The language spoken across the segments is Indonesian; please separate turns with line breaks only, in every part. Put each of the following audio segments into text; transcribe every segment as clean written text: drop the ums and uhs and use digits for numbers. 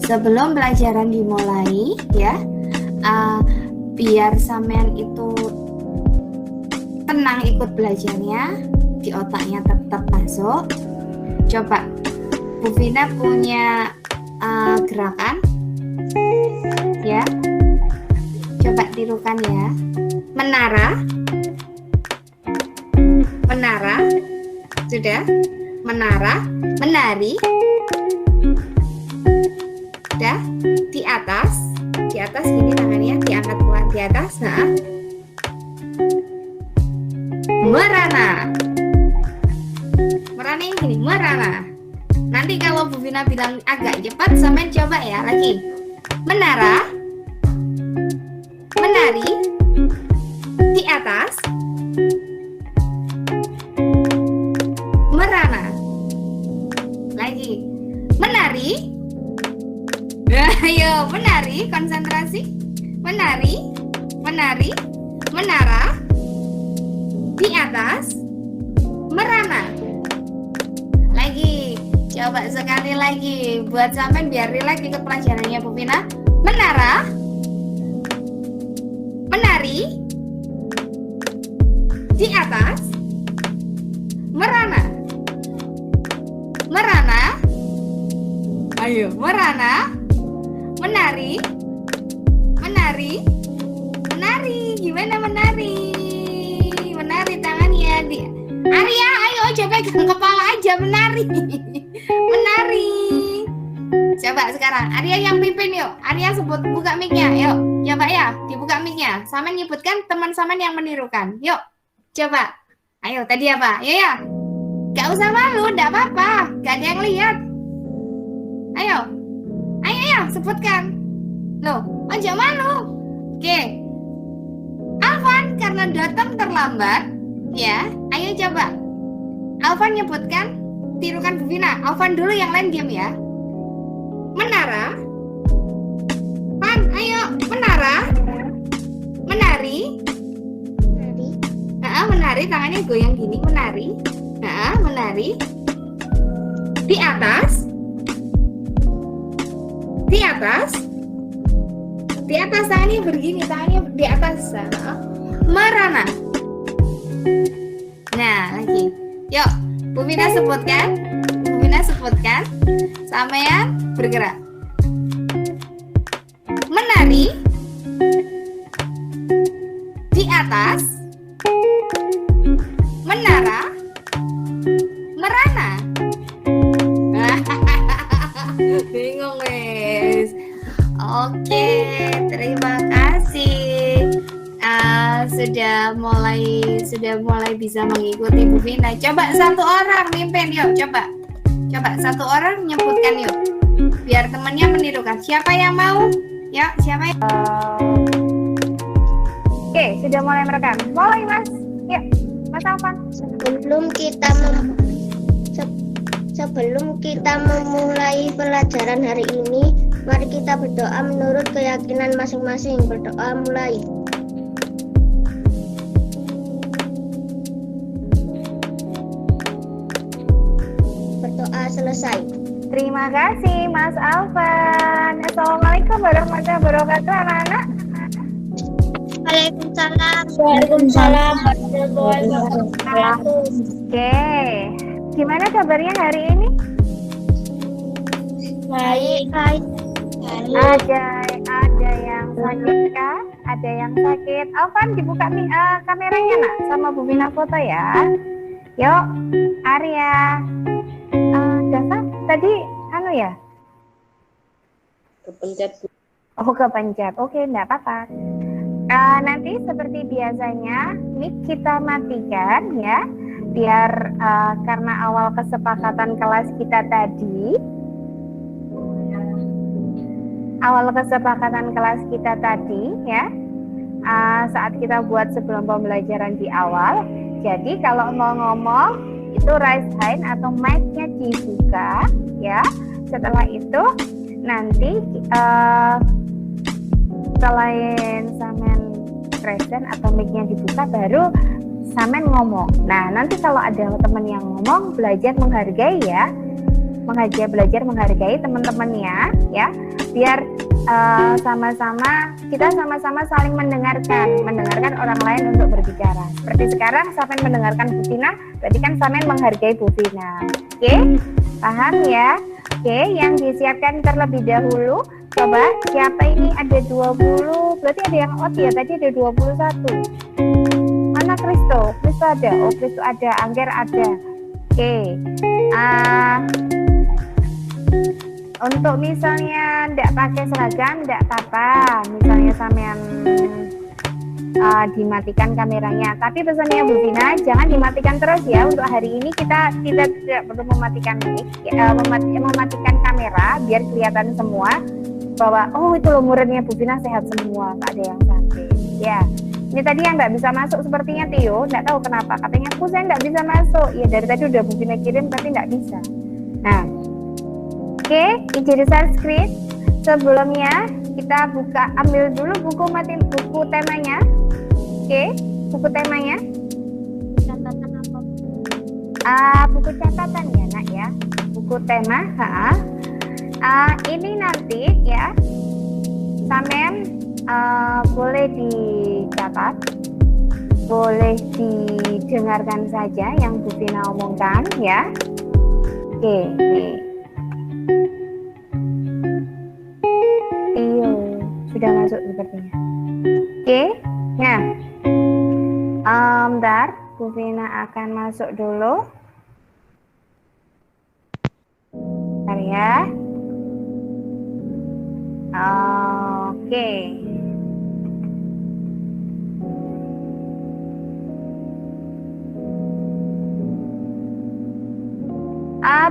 sebelum pelajaran dimulai ya, biar sampean itu tenang ikut belajarnya, di otaknya tetap masuk. Coba Bu Vina punya gerakan ya, coba tirukan ya. Menara, sudah. Menara, menari, sudah. Di atas gini tangannya diangkat kuat di atas. Nah, merana yang gini, merana. Nanti kalau Bu Vina bilang agak cepat, sampean coba ya lagi. Menara, menari, di atas, merana. Lagi, menari. Ayo, menari, konsentrasi. Menari, menara, di atas, merana. Lagi, coba sekali lagi buat sampean biar rileks ikut pelajarannya Bu Vina. Menara, menari, di atas, merana. Ayo, merana, menari. Gimana menari tangannya di Arya, ayo coba pegang kepala aja menari. Coba sekarang Arya yang pimpin yuk. Arya sebut, buka mic-nya yuk. Coba ya, dibuka mic-nya. Sama nyebutkan teman sama yang menirukan. Yuk, coba. Ayo, tadi apa? Ya. Gak usah malu, gak apa-apa. Gak ada yang lihat. Ayo, sebutkan. Loh, jangan malu. Oke. Alvan, karena datang terlambat, ya, ayo coba. Alvan nyebutkan, tirukan Bu Vina. Alvan dulu, yang lain diam ya. Menara. Pan, ayo, menara. Menari. Menari, tangannya goyang gini, menari. Menari. Di atas. Tangannya begini, tangannya di atas. Merana. Nah, lagi. Yuk, Bu Vina sebutkan. Sampean bergerak. Menari. Di atas. Menara. Merana. Bingung guys. Oke, terima kasih. Sudah mulai bisa mengikuti Bu Vina. Coba satu orang mimpin yuk, coba satu orang nyebutkan yuk. Biar temannya menirukan. Siapa yang mau? Ya, siapa yang? Oke, sudah mulai merekam. Mulai Mas. Yuk, Mas Alvan.
Sebelum kita memulai pelajaran hari ini, mari kita berdoa menurut keyakinan masing-masing. Berdoa mulai. Berdoa selesai.
Terima kasih Mas Alvan. Assalamualaikum warahmatullahi wabarakatuh anak-anak.
Waalaikumsalam warahmatullahi wabarakatuh.
Oke. Gimana kabarnya hari ini?
Baik.
Ada yang sakit kah? Ada yang sakit. Alvan, dibuka kameranya nak sama Bu Vina foto ya. Yuk, Arya. Dava, tadi ya?
Kepencet.
Oh, kepencet. Oke, enggak apa-apa. Nanti seperti biasanya mic kita matikan ya. Biar karena awal kesepakatan kelas kita tadi, ya, saat kita buat sebelum pembelajaran di awal, jadi kalau mau ngomong itu raise hand atau mic-nya dibuka ya. Setelah itu nanti selain samen present atau mic-nya dibuka baru samen ngomong. Nah, nanti kalau ada teman yang ngomong, belajar menghargai ya. belajar menghargai teman-temannya ya, biar kita sama-sama saling mendengarkan orang lain untuk berbicara. Seperti sekarang Samen mendengarkan Bu Vina, berarti kan Samen menghargai Bu Vina. Oke, paham ya? Oke, yang disiapkan terlebih dahulu. Coba siapa ini, ada 20, berarti ada yang out ya, tadi ada 21. Mana Kristo? Kristo ada, oh Kristo ada, Angger ada. Oke, untuk misalnya tidak pakai seragam tidak apa-apa, misalnya sampean dimatikan kameranya, tapi pesannya Bu Vina jangan dimatikan terus ya. Untuk hari ini kita tidak perlu mematikan mic, mematikan kamera biar kelihatan semua bahwa oh itu loh muridnya Bu Vina sehat semua, tak ada yang sakit ya. Ini tadi yang nggak bisa masuk sepertinya Tio, nggak tahu kenapa, katanya aku saya nggak bisa masuk ya, dari tadi udah Bu Vina kirim tapi nggak bisa. Nah, oke, izin share screen. Sebelumnya kita ambil dulu buku temanya. Oke, buku temanya.
Catatan apa?
Buku catatan ya nak ya. Buku tema. Ini nanti ya, sampean boleh dicatat, boleh didengarkan saja yang Bu Vina omongkan ya. Oke, nih. Iyo, sudah masuk sepertinya. Oke, nah, bentar, Bu Vina akan masuk dulu. Bentar ya. Oke.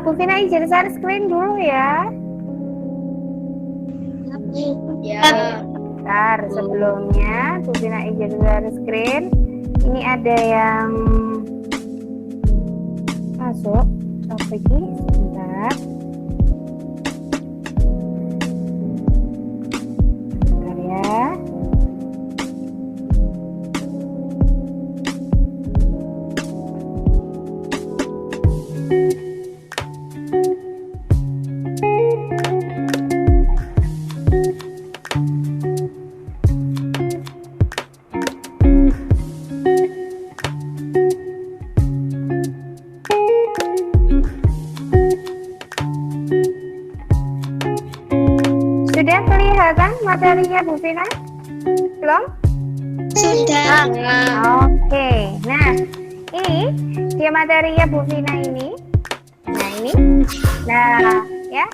Bu Vina izin share screen dulu ya.
Ya.
Bentar, sebelumnya Bu Vina izin share screen. Ini ada yang masuk. Oke, sebentar. Bentar ya. Sudah kelihatan materinya Bu Vina? Belum?
Sudah.
Oke, nah ini dia materinya Bu Vina ini. Nah ini, nah ya,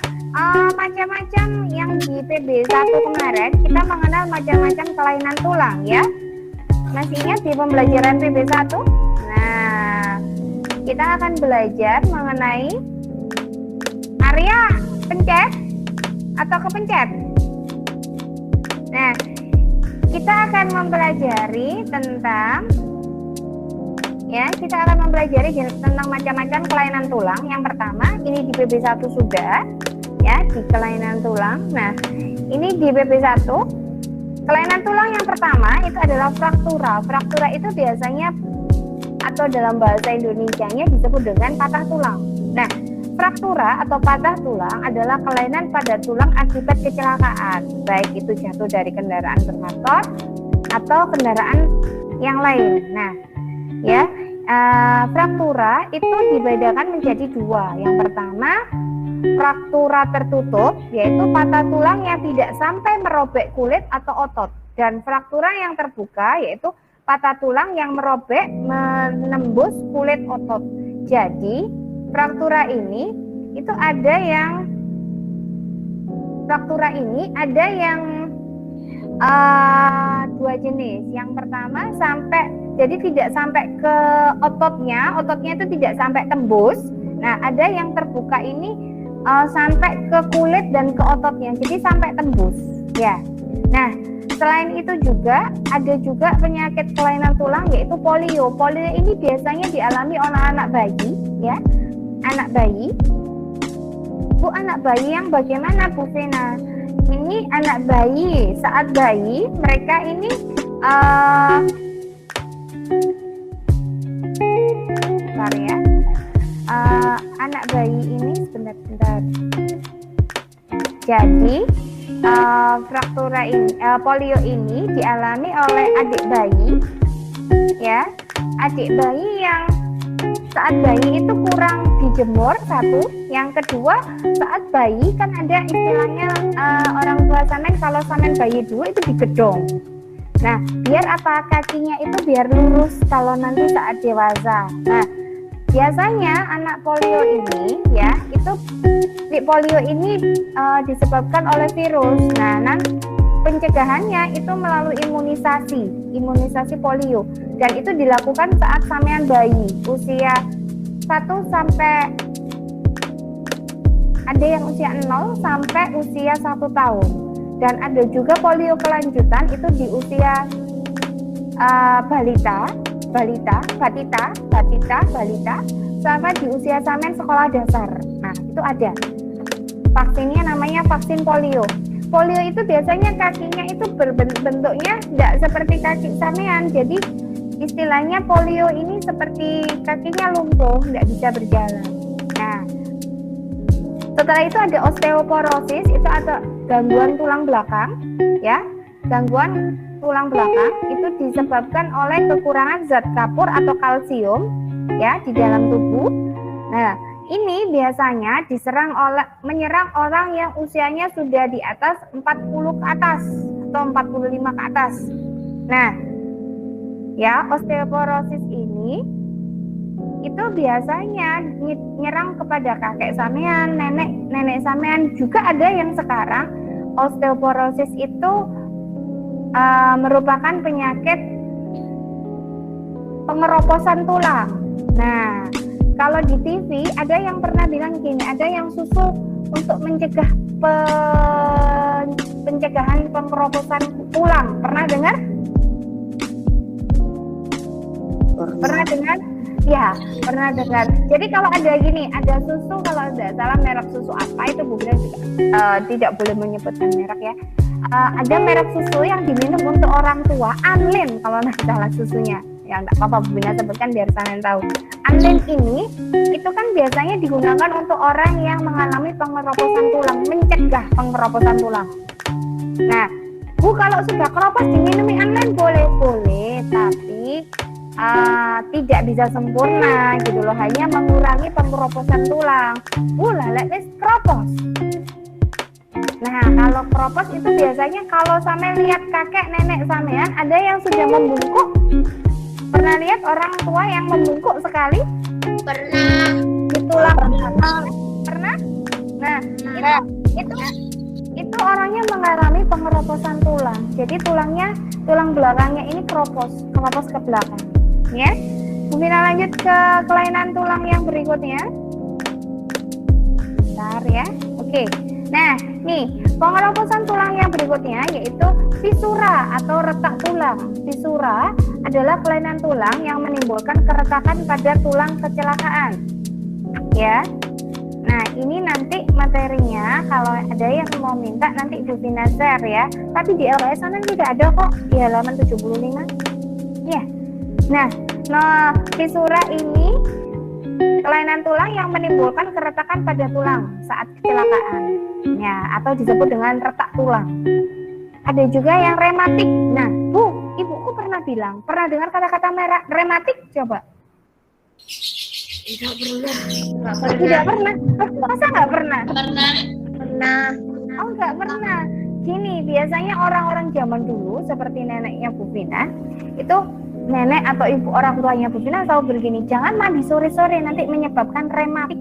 macam-macam yang di PB1 kemarin kita mengenal macam-macam kelainan tulang ya. Masih ingat di pembelajaran PB1? Nah, kita akan belajar mengenai area pencet atau kepencet. Nah, kita akan mempelajari tentang tentang macam-macam kelainan tulang. Yang pertama, ini di PB1 sudah ya, di kelainan tulang. Nah, ini di PB1 kelainan tulang yang pertama itu adalah fraktura. Fraktura itu biasanya atau dalam bahasa Indonesianya disebut dengan patah tulang. Nah, fraktura atau patah tulang adalah kelainan pada tulang akibat kecelakaan, baik itu jatuh dari kendaraan bermotor atau kendaraan yang lain. Nah, ya, fraktura itu dibedakan menjadi dua. Yang pertama, fraktura tertutup, yaitu patah tulang yang tidak sampai merobek kulit atau otot, dan fraktura yang terbuka, yaitu patah tulang yang merobek menembus kulit otot. Jadi fraktura ini itu ada yang dua jenis. Yang pertama jadi tidak sampai ke ototnya itu tidak sampai tembus. Nah, ada yang terbuka ini sampai ke kulit dan ke ototnya, jadi sampai tembus ya. Nah, selain itu juga ada juga penyakit kelainan tulang yaitu polio. Polio ini biasanya dialami oleh anak bayi ya. Anak bayi. Bu, anak bayi yang bagaimana Bu Vina? Ini anak bayi, saat bayi mereka ini bentar ya. Anak bayi ini sebentar Jadi fraktura ini, polio ini dialami oleh adik bayi, ya, adik bayi yang saat bayi itu kurang dijemur satu, yang kedua saat bayi kan ada istilahnya orang tua samen kalau samen bayi dulu itu digedong. Nah, biar apa, kakinya itu biar lurus kalau nanti saat dewasa. Nah, biasanya anak polio ini ya itu polio ini disebabkan oleh virus. Nah, pencegahannya itu melalui imunisasi polio, dan itu dilakukan saat sampean bayi usia 1 sampai ada yang usia 0 sampai usia 1 tahun, dan ada juga polio kelanjutan itu di usia balita sampai di usia sampean sekolah dasar. Nah, itu ada vaksinnya, namanya vaksin polio. Polio itu biasanya kakinya itu bentuknya tidak seperti kaki sampean. Jadi istilahnya polio ini seperti kakinya lumpuh, tidak bisa berjalan. Nah, setelah itu ada osteoporosis, itu ada gangguan tulang belakang, ya. Gangguan tulang belakang itu disebabkan oleh kekurangan zat kapur atau kalsium, ya, di dalam tubuh. Nah, ini biasanya menyerang orang yang usianya sudah di atas 40 ke atas atau 45 ke atas. Nah, ya, osteoporosis ini itu biasanya nyerang kepada kakek sampean, nenek sampean. Juga ada yang sekarang osteoporosis itu merupakan penyakit pengeroposan tulang. Nah, kalau di TV ada yang pernah bilang gini, ada yang susu untuk mencegah pencegahan pengeroposan tulang. Pernah dengar? Pernah dengar? Ya, pernah dengar. Jadi kalau ada gini, ada susu, kalau tidak salah merek susu apa itu Bu Bina juga tidak boleh menyebutkan merek ya. Ada merek susu yang diminum untuk orang tua, Anlin kalau tidak salah susunya. Ya nggak apa-apa Bu Bina sebutkan biar kalian tahu. Anlin ini itu kan biasanya digunakan untuk orang yang mengalami pengeroposan tulang, mencegah pengeroposan tulang. Nah, Bu kalau sudah keropos diminumi Anlin boleh, tapi tidak bisa sempurna gitu loh, hanya mengurangi pengeroposan tulang. Bu lah wis keropos. Nah, kalau keropos itu biasanya kalau sampai lihat kakek nenek sampean ada yang sudah membungkuk. Pernah lihat orang tua yang membungkuk sekali?
Pernah.
Itulah pernah. Nah, itu orangnya mengalami pengeroposan tulang. Jadi tulang belakangnya ini keropos ke belakang. Ya. Mungkin lanjut ke kelainan tulang yang berikutnya. Bentar ya. Oke. Nah, nih, pengeroposan tulang yang berikutnya yaitu fisura atau retak tulang. Fisura adalah kelainan tulang yang menimbulkan keretakan pada tulang kecelakaan. Ya. Nah, ini nanti materinya kalau ada yang mau minta nanti Ibu Bina share ya. Tapi di LKS sana tidak ada kok di halaman 75. Ya. Nah, fisura ini kelainan tulang yang menimbulkan keretakan pada tulang saat kecelakaan, ya, atau disebut dengan retak tulang. Ada juga yang rematik. Nah, Bu, ibuku pernah dengar kata-kata rematik? Coba.
Tidak pernah.
Tidak pernah. Masa nggak pernah?
Pernah.
Oh, nggak pernah. Gini, biasanya orang-orang zaman dulu seperti neneknya Bu Vina, itu nenek atau ibu orang tuanya Bu Vina tahu begini, jangan mandi sore-sore nanti menyebabkan rematik.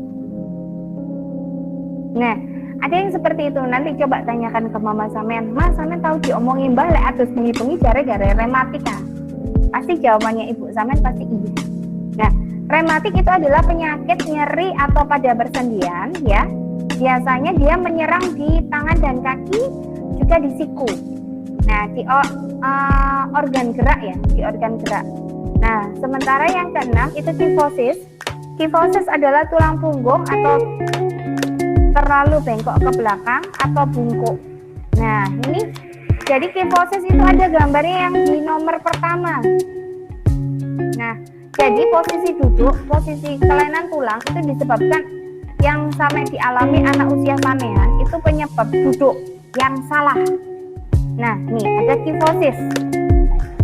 Nah, ada yang seperti itu. Nanti coba tanyakan ke mama sampean, "Mas, sampean tahu diomongin balik atau bengi-bengi gara-gara rematik kan?" Pasti jawabannya ibu sampean pasti iya. Nah, rematik itu adalah penyakit nyeri atau pada persendian ya. Biasanya dia menyerang di tangan dan kaki, juga di siku. Nah, di organ gerak ya, di organ gerak. Nah, sementara yang keenam itu kifosis. Kifosis adalah tulang punggung atau terlalu bengkok ke belakang atau bungkuk. Nah, ini jadi kifosis itu ada gambarnya yang di nomor pertama. Nah, jadi posisi duduk, posisi kelainan tulang itu disebabkan yang sampai dialami anak usia samean itu penyebab duduk yang salah. Nah, nih ada kifosis.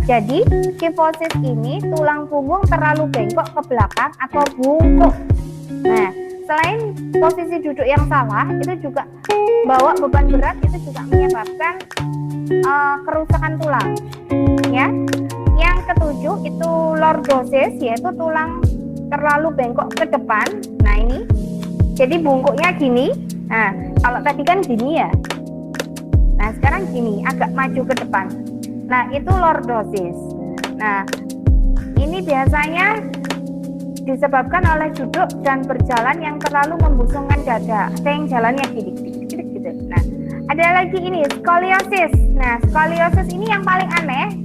Jadi, kifosis ini tulang punggung terlalu bengkok ke belakang atau bungkuk. Nah, selain posisi duduk yang salah, itu juga bawa beban berat, itu juga menyebabkan kerusakan tulang. Ya, yang ketujuh itu lordosis, yaitu tulang terlalu bengkok ke depan. Nah ini, jadi bungkuknya gini. Nah, kalau tadi kan gini ya. Nah, sekarang gini, agak maju ke depan. Nah, itu lordosis. Nah, ini biasanya disebabkan oleh duduk dan berjalan yang terlalu membusungkan dada. Ada yang jalannya gini, gitu. Nah, ada lagi ini, skoliosis. Nah, skoliosis ini yang paling aneh.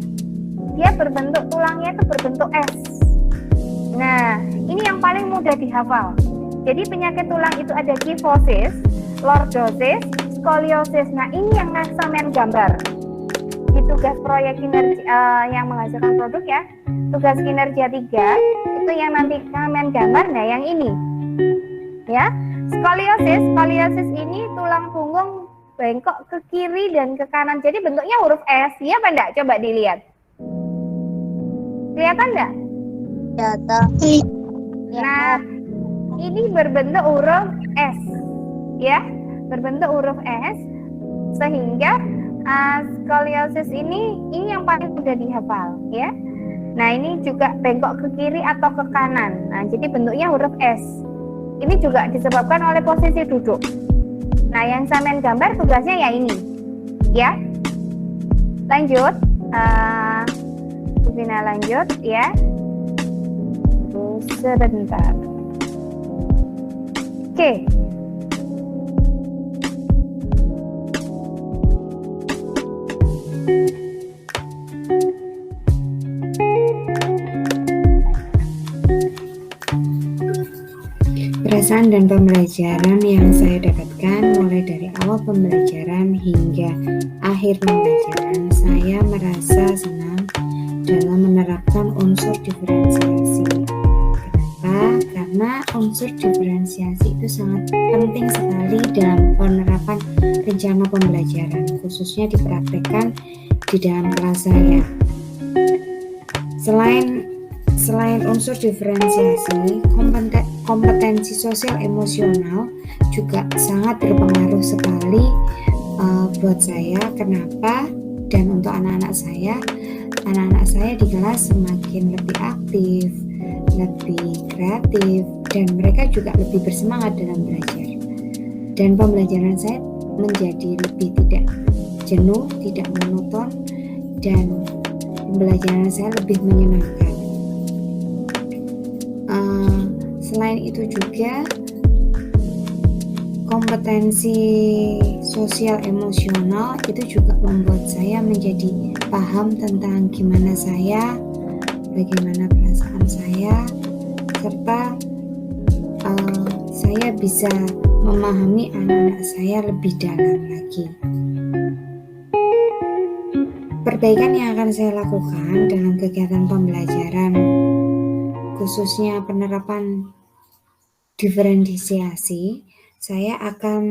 Dia berbentuk, tulangnya itu berbentuk S. Nah, ini yang paling mudah dihafal. Jadi penyakit tulang itu ada kifosis, lordosis, skoliosis. Nah, ini yang sampean gambar di tugas proyek kinerja yang menghasilkan produk ya. Tugas kinerja 3 itu yang nanti sampean gambar. Nah, yang ini ya, skoliosis ini tulang punggung bengkok ke kiri dan ke kanan. Jadi bentuknya huruf S. Iya apa enggak? Coba dilihat. Kelihatan enggak? Nah, ini berbentuk huruf S, ya, berbentuk huruf S, sehingga skoliosis ini yang paling mudah dihafal, ya. Nah, ini juga bengkok ke kiri atau ke kanan. Nah, jadi bentuknya huruf S. Ini juga disebabkan oleh posisi duduk. Nah, yang sampean gambar tugasnya ya ini, ya. Lanjut, Vina lanjut, ya. Sebentar. Oke.
Perasaan dan pembelajaran yang saya dapatkan mulai dari awal pembelajaran hingga akhir pembelajaran, saya merasa senang dalam menerapkan unsur diferensiasi. Kenapa? Karena unsur diferensiasi itu sangat penting sekali dalam penerapan rencana pembelajaran, khususnya dipraktekkan di dalam kelas saya. Selain unsur diferensiasi, kompetensi sosial emosional juga sangat berpengaruh sekali buat saya. Kenapa? Dan untuk anak-anak saya di kelas semakin lebih aktif, lebih kreatif, dan mereka juga lebih bersemangat dalam belajar. Dan pembelajaran saya menjadi lebih tidak jenuh, tidak monoton, dan pembelajaran saya lebih menyenangkan. Selain itu juga kompetensi sosial emosional itu juga membuat saya menjadi paham tentang bagaimana perasaan saya, serta saya bisa memahami anak-anak saya lebih dalam lagi. Perbaikan yang akan saya lakukan dalam kegiatan pembelajaran, khususnya penerapan diferensiasi, saya akan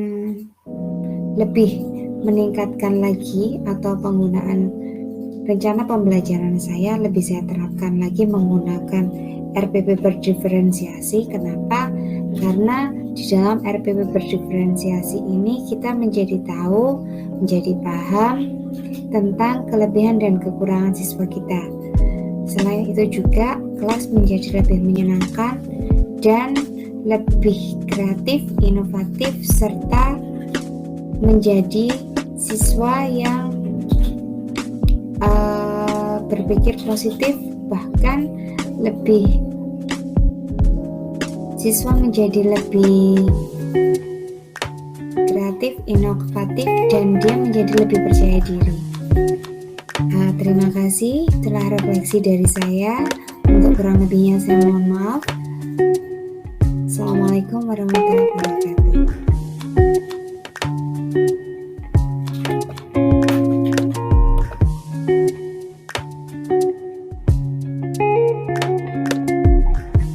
lebih meningkatkan lagi atau penggunaan rencana pembelajaran saya lebih saya terapkan lagi menggunakan RPP berdiferensiasi. Kenapa? Karena di dalam RPP berdiferensiasi ini kita menjadi tahu, menjadi paham tentang kelebihan dan kekurangan siswa kita. Selain itu juga kelas menjadi lebih menyenangkan dan lebih kreatif, inovatif, serta menjadi siswa yang berpikir positif, bahkan siswa menjadi lebih kreatif, inovatif, dan dia menjadi lebih percaya diri. Terima kasih, itulah refleksi dari saya. Untuk kurang lebihnya saya mohon maaf. Assalamualaikum warahmatullahi wabarakatuh.